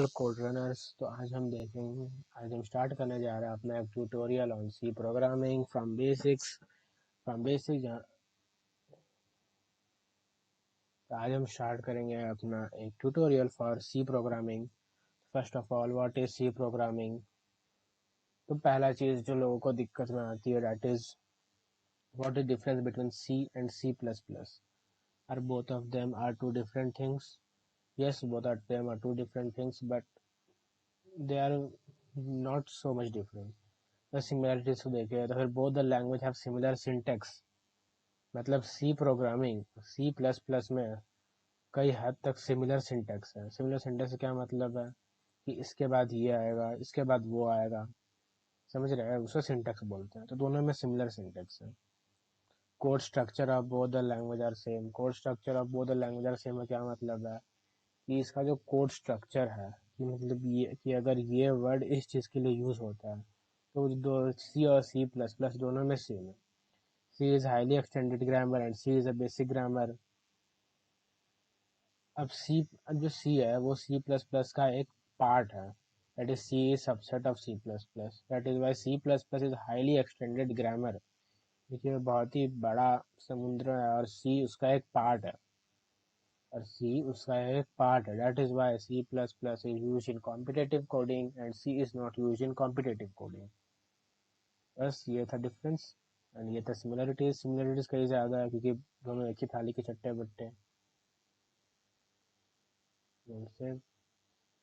Code runners. तो आज हम स्टार्ट करने जा रहे हैं अपना एक tutorial on C programming from basic. तो आज हम स्टार्ट करेंगे अपना एक tutorial for C programming. First of all, what is C programming? तो पहला चीज़ जो लोगों को दिक्कत में आती है, that is what is difference between C and C plus plus? Are both of them are two different things? Yes, both of them are two different things, but they are not so much different. The similarities को देखें तो फिर both the language have similar syntax। मतलब C programming C plus plus में कई हद तक similar syntax है। सिमिलर सिंटेक्स क्या मतलब है कि इसके बाद ये आएगा, इसके बाद वो आएगा, समझ रहे हैं? उसे सिंटेक्स बोलते हैं। तो दोनों में सिमिलर सिंटेक्स है। Code structure of both the language are same. Code structure of both the language are same का क्या मतलब है कि इसका जो कोड स्ट्रक्चर है, मतलब ये कि अगर ये वर्ड इस चीज़ के लिए यूज़ होता है तो दो सी और सी प्लस प्लस दोनों में सेम है। C is highly extended grammar and C is a basic grammar. अब जो सी है वो सी प्लस प्लस का एक पार्ट है। That is C is subset of C plus plus. That is why C plus plus is highly extended grammar. देखिए, बहुत ही बड़ा समुद्र है और सी उसका एक पार्ट है, और सी उसका एक पार्ट है। That is why C plus plus is use in competitive coding and C is not use in competitive coding. बस ये था डिफरेंस। एंड ये था सिमिलरिटीज कहीं ज़्यादा है क्योंकि दोनों एक ही थाली के चट्टे बट्टे।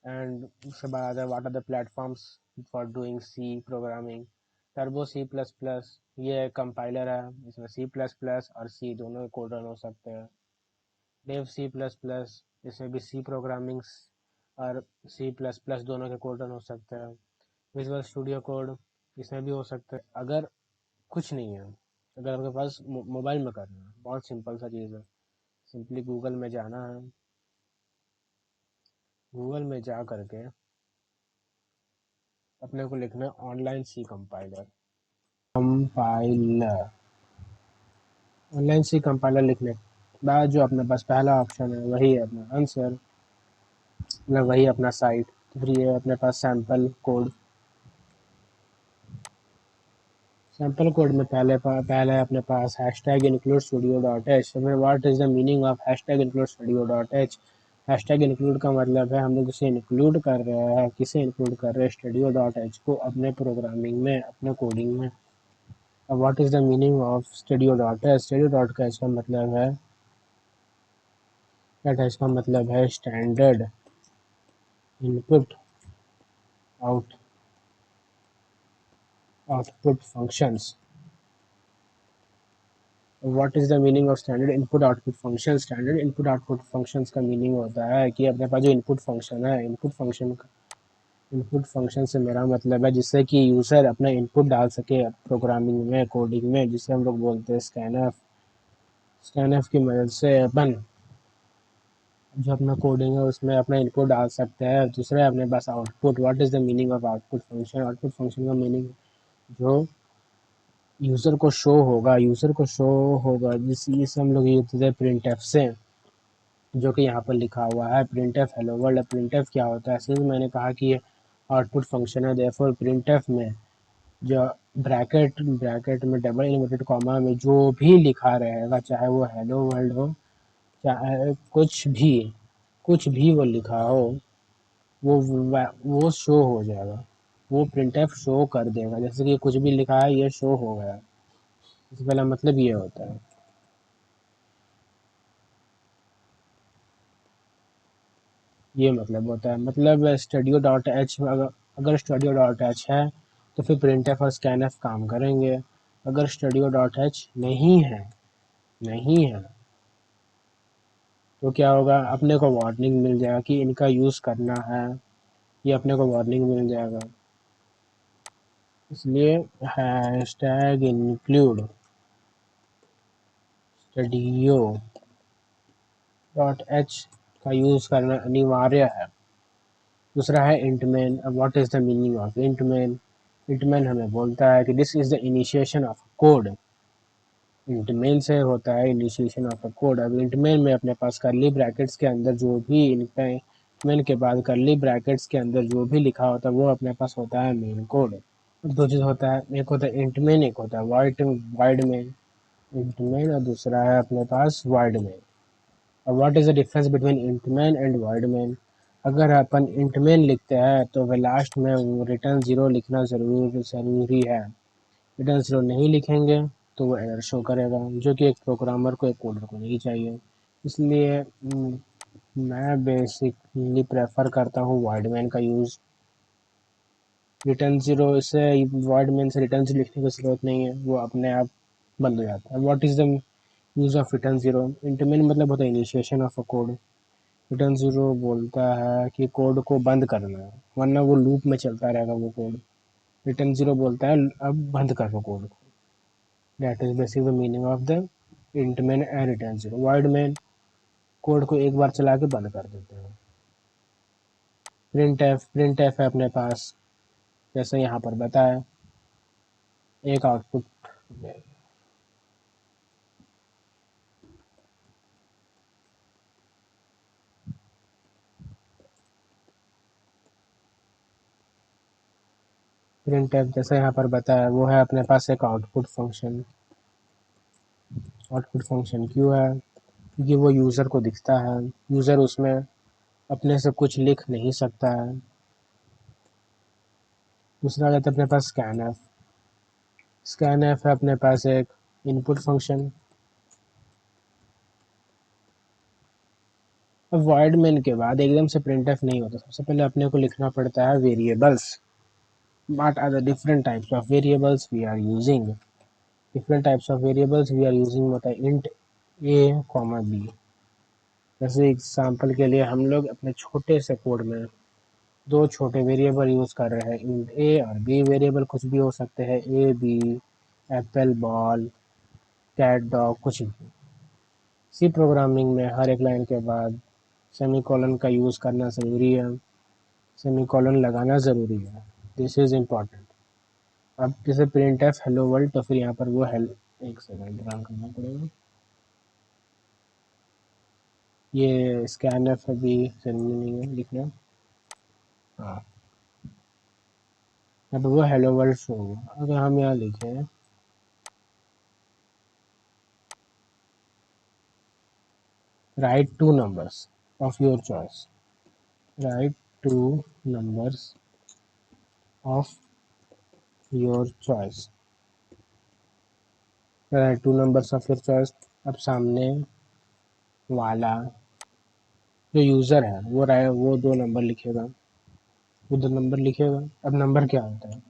एंड उसके बाद आता है what are the platforms for doing C programming. Turbo C plus plus ये कंपाइलर है, इसमें सी प्लस प्लस और सी दोनों कोड रन हो सकते हैं। डेव सी प्लस प्लस, इसमें भी सी प्रोग्रामिंग और सी प्लस प्लस दोनों के कोड रन हो सकते हैं। विजुअल स्टूडियो कोड, इसमें भी हो सकता है। अगर कुछ नहीं है, अगर आपके पास मोबाइल में करना है, बहुत सिंपल सा चीज़ है। सिंपली गूगल में जाना है, गूगल में जा करके अपने को लिखना है online C compiler. Online C compiler लिखने के बाद जो अपने पास पहला ऑप्शन है वही है अपना आंसर, मतलब वही अपना साइट। तो फिर ये अपने पास सैम्पल कोड में पहले अपने पास hashtag include studio dot H. तो फिर what is the meaning of hashtag include studio dot H? Hashtag include का मतलब है हम लोग इसे इंक्लूड कर रहे हैं, किसे इंक्लूड कर रहे हैं? स्टूडियो डॉट एच को अपने प्रोग्रामिंग में, अपने कोडिंग में। अब what is the meaning of studio dot H? Studio dot का इसका मतलब है standard input output functions. What is the meaning of standard input output function? Standard input output functions का मीनिंग होता है कि अपने पास जो इनपुट फंक्शन है, इनपुट फंक्शन से मेरा मतलब है जिससे कि यूज़र अपना इनपुट डाल सके प्रोग्रामिंग में, कोडिंग में, जिसे हम लोग बोलते हैं स्कैनफ। स्कैनफ की मदद से अपन जो अपना कोडिंग है उसमें अपना इनपुट डाल सकते हैं। दूसरा है अपने पास output. What is the meaning of output function? Output function का मीनिंग जो यूज़र को शो होगा जिसे हम लोग यूज करते प्रिंट एफ से, जो कि यहाँ पर लिखा हुआ है print F hello world. Print F क्या होता है? सिर्फ मैंने कहा कि ये आउटपुट फंक्शन है। देयरफॉर प्रिंट एफ में जो ब्रैकेट में डबल इन्वर्टेड कॉमा में जो भी लिखा रहेगा, चाहे वो हेलो वर्ल्ड हो, चाहे कुछ भी वो लिखा हो, वो शो हो जाएगा। वो प्रिंट एफ शो कर देगा। जैसे कि कुछ भी लिखा है, ये शो हो गया। इससे पहला मतलब ये होता है। ये मतलब होता है, मतलब स्टूडियो डॉट एच अगर स्टूडियो डॉट एच है तो फिर प्रिंट एफ और स्कैन एफ काम करेंगे। अगर स्टूडियो डॉट एच नहीं है तो क्या होगा? अपने को वार्निंग मिल जाएगा कि इनका यूज़ करना है, ये अपने को वार्निंग मिल जाएगा। इसलिए hashtag include studio dot H का यूज़ करना अनिवार्य है। दूसरा है इंटमेन। अब what is the meaning of int main? Int main हमें बोलता है कि this is the initiation of code. Int main से होता है इनिशिएशन ऑफ अ कोड। अब इंटमेन में अपने पास करली ब्रैकेट्स के अंदर जो भी मेन के बाद करली ब्रैकेट्स के अंदर जो भी लिखा होता है वो अपने पास होता है मेन कोड। दो चीज़ होता है, एक होता है इंट मेन, एक होता है वाइड मेन। इंट मेन और दूसरा है अपने पास वाइड मेन। और what is the difference between int main and wide main? अगर अपन इंट मेन लिखते हैं तो वह लास्ट में रिटर्न ज़ीरो लिखना ज़रूरी है। रिटर्न ज़ीरो नहीं लिखेंगे तो वो एरर शो करेगा, जो कि एक प्रोग्रामर को, एक कोडर को नहीं चाहिए। इसलिए मैं बेसिकली प्रेफर करता हूँ वाइड मेन का यूज़। रिटर्न ज़ीरो से वाइड मेन से रिटर्न ज़ीरो लिखने की ज़रूरत नहीं है, वो अपने आप बंद हो जाता है। What is the use of return zero? Int main मतलब होता है initiation of a code. Return zero बोलता है कि कोड को बंद करना है, वरना वो लूप में चलता रहेगा वो कोड। रिटर्न ज़ीरो बोलता है अब बंद करो कोड को। That is basic the meaning of the int main and return zero. Wide main code को एक बार चला के बंद कर देते हैं। प्रिंट एफ है अपने पास, जैसे यहाँ पर बताया, एक आउटपुट। प्रिंट एफ जैसे यहाँ पर बताया वो है अपने पास एक आउटपुट फंक्शन। आउटपुट फंक्शन क्यों है? क्योंकि वो यूज़र को दिखता है, यूज़र उसमें अपने से कुछ लिख नहीं सकता है। दूसरा आ जाता है अपने पास स्कैन एफ। स्कैन एफ है अपने पास एक इनपुट फंक्शन। अब वाइड मेन के बाद एकदम से प्रिंट एफ नहीं होता, सबसे पहले अपने को लिखना पड़ता है variables. What are the different types of variables we are using? Different types of variables we are using होता है int a, b। जैसे एग्जाम्पल के लिए हम लोग अपने छोटे से कोड में दो छोटे वेरिएबल यूज़ कर रहे हैं, इंट ए और बी। वेरिएबल कुछ भी हो सकते हैं, A B, apple ball, cat dog, कुछ भी। सी प्रोग्रामिंग में हर एक लाइन के बाद सेमीकोलन का यूज़ करना ज़रूरी है, सेमीकोलन लगाना ज़रूरी है। This is important. अब जैसे प्रिंट एफ हेलो वर्ल्ड, तो फिर यहाँ पर वो एक सेकेंड रन करना पड़ेगा। ये स्कैन एफ अभी जरूरी नहीं है लिखना। हाँ, अब वो हेलो वर्ल्ड शो होगा। अगर हम यहाँ लिखें right to numbers of your choice, right to numbers of your choice, right to numbers of your choice. अब सामने वाला जो यूज़र है वो दो नंबर लिखेगा, वो दो नंबर लिखेगा। अब नंबर क्या होता है?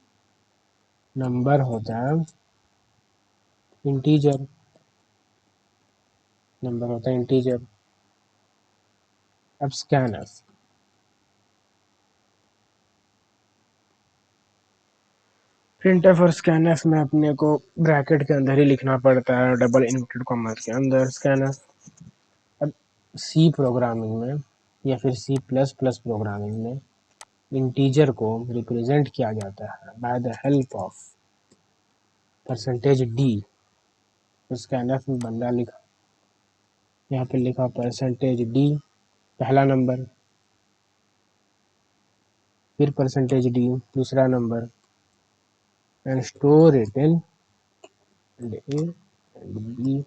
नंबर होता है इंटीजर, नंबर होता है इंटीजर। अब स्कैनफ, प्रिंटफ और स्कैनफ में अपने को ब्रैकेट के अंदर ही लिखना पड़ता है, डबल इन्वर्टेड कॉमास के अंदर स्कैनफ। अब सी प्रोग्रामिंग में या फिर सी प्लस प्लस प्रोग्रामिंग में इंटीजर को रिप्रेजेंट किया जाता है by the help of percentage D. तो स्कैनफ में बंदा लिखा, यहाँ पे लिखा परसेंटेज डी पहला नंबर, फिर परसेंटेज डी दूसरा number, and store it in and A and B.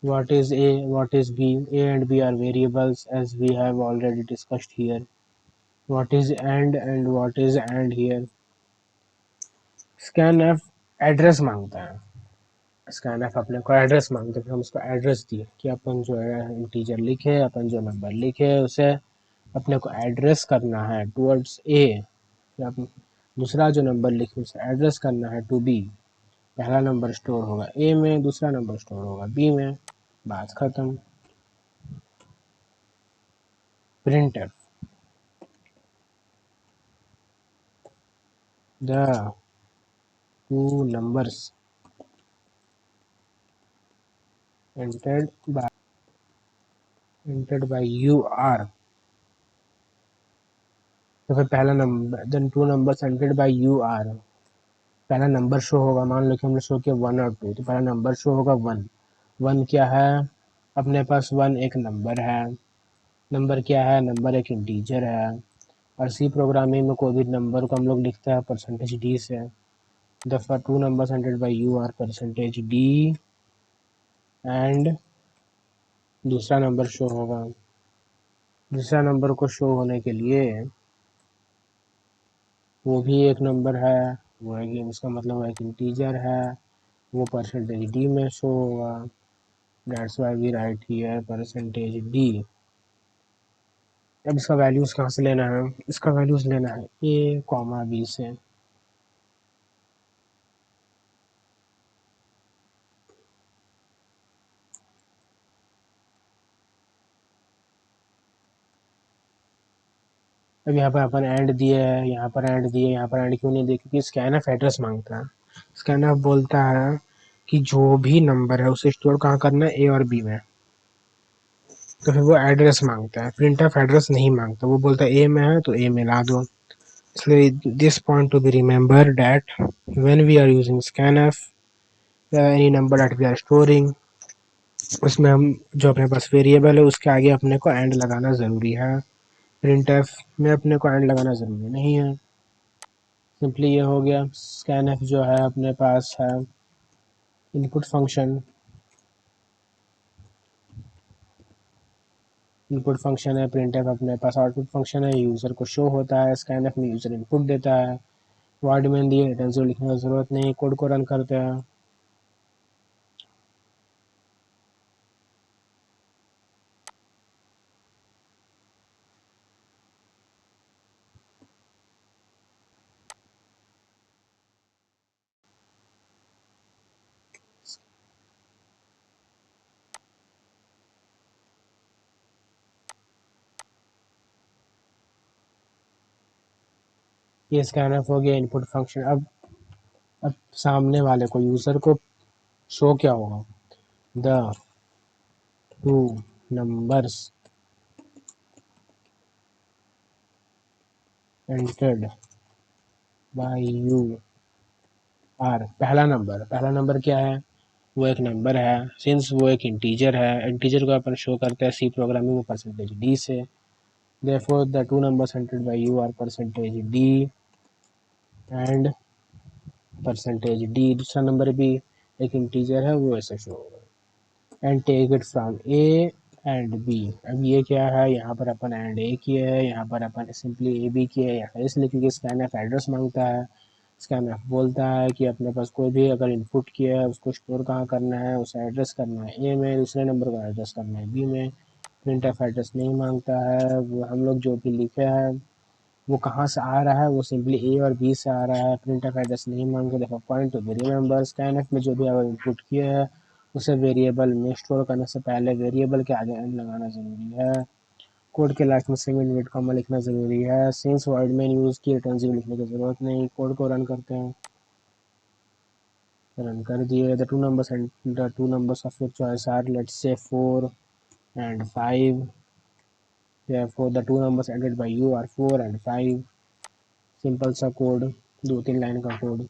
What is A? What is B? A and B are variables as we have already discussed here. What is and what is and here? scanf address मांगता है। scanf अपने को address मांगता है, हम उसको address दिए कि अपन जो है इंटीजर लिखे, अपन जो नंबर लिखे उसे अपने को एड्रेस करना है टुवर्ड्स ए, या दूसरा जो नंबर लिखे उसे एड्रेस करना है टू बी। पहला नंबर स्टोर होगा ए में, दूसरा नंबर स्टोर होगा बी में, बात खत्म। Printf the two numbers entered by you are, तो फिर पहला number, then two numbers entered by you are, पहला नंबर शो होगा। मान लो कि हमने शो किया 1 और 2, तो पहला नंबर शो होगा 1। 1 क्या है? अपने पास 1 एक नंबर है। नंबर क्या है? नंबर एक इंटीजर है। और सी प्रोग्रामिंग में कोई भी नंबर को हम लोग लिखते हैं परसेंटेज डी से। दफा two numbers entered by you are percentage D and दूसरा नंबर शो होगा। दूसरा नंबर को शो होने के लिए वो भी एक नंबर है, वो है कि इसका मतलब है कि इंटीजर है, वो परसेंटेज डी में शो होगा। That's why we write here percentage D. अब इसका वैल्यूज कहाँ से लेना है? इसका वैल्यूज लेना है ए कॉमा बी से। अब यहाँ पर अपन एंड दिए है, यहाँ पर एंड दिए, यहाँ पर एंड क्यों नहीं दिए? क्योंकि स्कैनफ एड्रेस मांगता है। स्कैनफ बोलता है कि जो भी नंबर है उसे स्टोर कहाँ करना है? ए और बी में। तो फिर वो एड्रेस मांगता है, प्रिंटफ एड्रेस नहीं मांगता। वो बोलता है ए में है तो ए में ला दो। इसलिए this point to be remember that when we are using scanf any number that we are storing, उसमें हम जो अपने पास वेरिएबल है उसके आगे अपने को एंड लगाना ज़रूरी है। प्रिंटफ में अपने को एंड लगाना ज़रूरी नहीं है। सिंपली ये हो गया। स्कैनफ जो है अपने पास है इनपुट फंक्शन। इनपुट फंक्शन है, प्रिंटफ अपने पास आउटपुट फंक्शन है। यूज़र को शो होता है, स्कैनफ में यूज़र इनपुट देता है। वर्ड में दिए रिटर्न ज़ीरो लिखने की ज़रूरत नहीं, कोड को रन करते हैं। ये स्कैनफ हो गया इनपुट फंक्शन। अब सामने वाले को यूज़र को शो क्या होगा? The two numbers entered by you are. पहला नंबर क्या है? वो एक नंबर है। सिंस वो एक इंटीजर है, इंटीजर को अपन शो करते हैं सी प्रोग्रामिंग में परसेंटेज डी से। Therefore the two numbers entered by you are percentage D and percentage D. दूसरा नंबर भी एक इंटीजर है, वो ऐसे शो होगा। And take it from A and B. अब ये क्या है? यहाँ पर अपन एंड ए किए है, यहाँ पर अपन सिंपली ए बी किए है। यहाँ इसलिए क्योंकि स्कैनफ एड्रेस मांगता है। स्कैनफ बोलता है कि अपने पास कोई भी अगर इनपुट किया है उसको स्टोर कहाँ करना है? उसे एड्रेस करना है ए में, दूसरे नंबर को एड्रेस करना है बी में। प्रिंटफ एड्रेस नहीं मांगता है। वो हम लोग जो भी लिखे हैं वो कहाँ से आ रहा है? वो सिंपली ए और बी से आ रहा है। प्रिंटफ एड्रेस नहीं मांगते। देखो point two variable number. Scanf में जो भी अगर इनपुट किया है उसे वेरिएबल में स्टोर करने से पहले वेरिएबल के आगे एंड लगाना ज़रूरी है। कोड के लास्ट में सेमी इनवर्ट कॉमा लिखना ज़रूरी है। सिंस वर्ड में यूज़ की रिटर्न ज़ीरो लिखने की ज़रूरत नहीं। कोड को रन करते हैं, रन कर दिए। The two numbers of your choice are let's say 4 and 5। therefore the two numbers added by you are 4 and 5। Simple सा कोड, 2-3 लाइन का कोड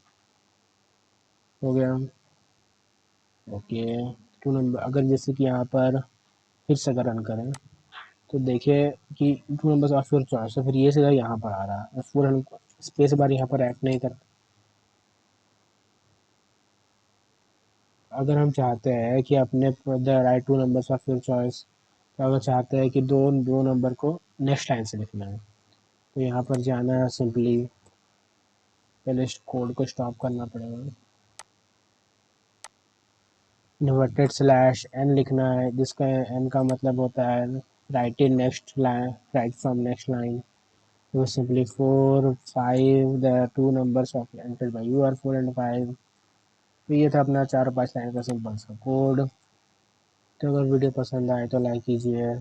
हो गया। ओके। टू नंबर अगर जैसे कि यहाँ पर फिर से अगर रन करें तो देखिए कि to numbers of your choice, तो फिर ये सीधा यहाँ पर आ रहा है। फोर हम स्पेस बार यहाँ पर ऐड नहीं करते। अगर हम चाहते हैं कि अपने the right to numbers of your choice, तो अगर चाहते हैं कि दो दो नंबर को नेक्स्ट लाइन से लिखना है तो यहाँ पर जाना है। सिंपली पहले इस कोड को स्टॉप करना पड़ेगा। इन्वर्टेड स्लैश एन लिखना है, जिसका एन का मतलब होता है write in next line, write from next line. तो simply 4 5 the two numbers of entered by you are 4 and 5। तो ये था अपना 4-5 लाइन का सिंपल सा कोड। तो अगर वीडियो पसंद आए तो लाइक कीजिए,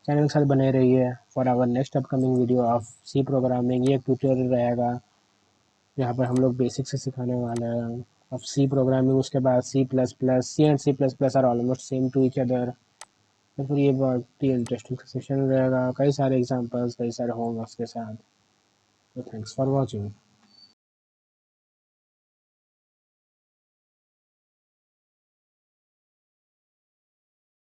चैनल के साथ बने रहिए for our next upcoming video of C programming. ये एक ट्यूटोरियल रहेगा यहाँ पर हम लोग बेसिक से सिखाने वाले हैं ऑफ सी प्रोग्रामिंग। उसके बाद C plus plus, C and C plus plus are almost same to each other. तो फिर ये बहुत ही इंटरेस्टिंग सेशन रहेगा, कई सारे एग्जांपल्स, कई सारे होमवर्क्स के साथ। तो थैंक्स फॉर वॉचिंग।